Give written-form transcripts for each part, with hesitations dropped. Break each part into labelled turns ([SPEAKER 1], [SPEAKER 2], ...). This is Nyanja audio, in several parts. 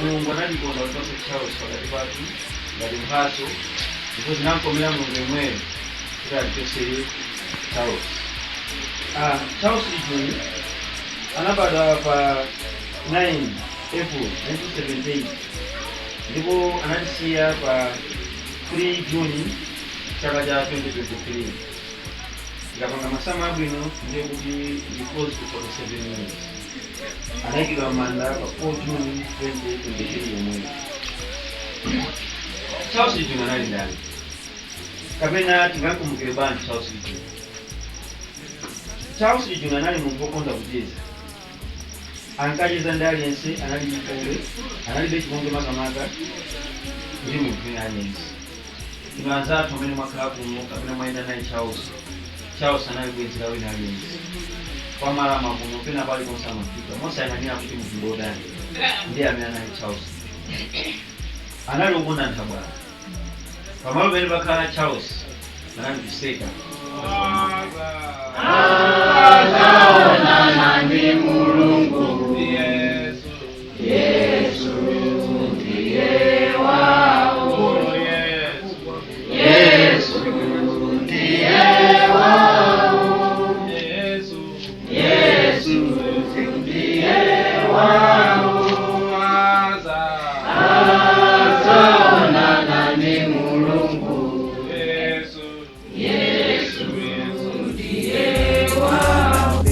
[SPEAKER 1] Mungu analikonda utose Charles wakati watu ngati mphaso ndipo zinamkomera Mulungu yemweyo kuti atichosere Charles. Charles Juni anabadwa pa 9 April 1978 ndipo anatisiya pa 3 Juni chaka cha 2023. Ngapanga masama abwino ndiye kuti because to 47 years. Anaikidwa manda pa 4 Juni 2023 yomweyo. Charles Juni anali ndani kapena tingakumbukire bwanji Charles Juni. Charles Juni anali munthu wokonda kucheza. Ankacheza ndi aliyense, anali chipongwe, analibe chipongwe makamaka ndi munthu aliyense. Ino anzathu amene mwakhala kuno kapena mwayenda naye Charles anali bwenzera wina aliyense. Kwa malama kuno pena pali konse amafika monse ananena kuti munthu wodani ndiye amene anali Charles. Anali wokonda nthabwala. Pamalo pene pakhala Charles anali kuseka.
[SPEAKER 2] Ataonana ndi Mulungu Yesu ndiye wao. Yesu ndiye wao. Yesu ndiye wao. Ataonana ndi Mulungu Yesu ndiye wao.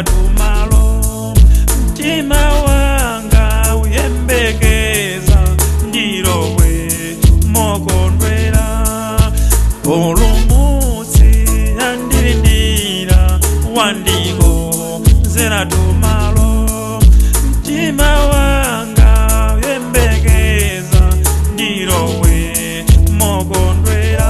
[SPEAKER 3] Tumalo mtima wanga uyembekeza ndirowe mokondwera olumutsi andilindira wandiko zera tumalo mtima wanga uyembekeza ndirowe mokondwera.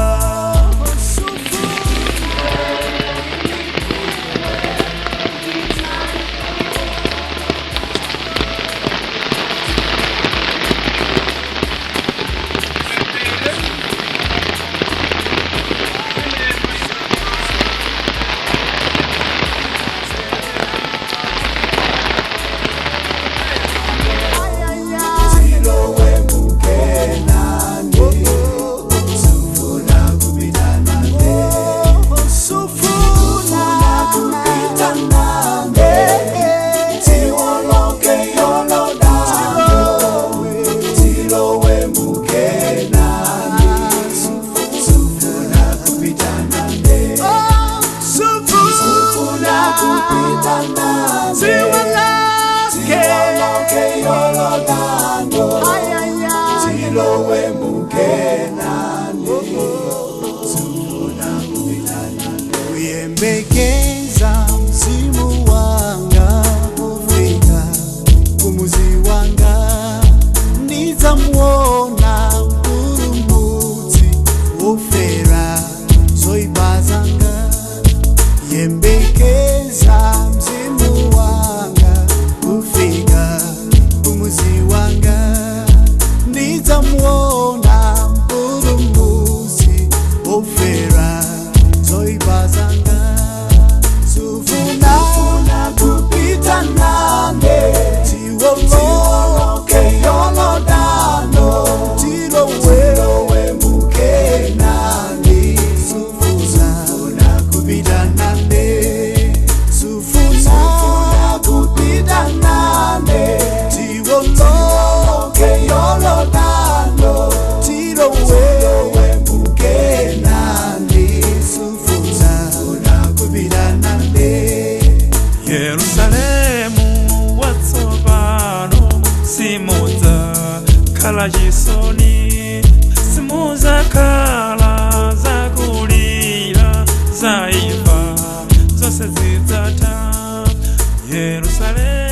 [SPEAKER 4] Uyembekeza msimu wanga kufika, pumuzi wanga nizamuona mpulumutsi wofera zoipa zanga. Yembekeza msimu wanga kufika, pumuzi wanga nizamuona
[SPEAKER 3] zachisoni, simuzakhala zakulira, zaifa zose zidzatha. Yerusalemu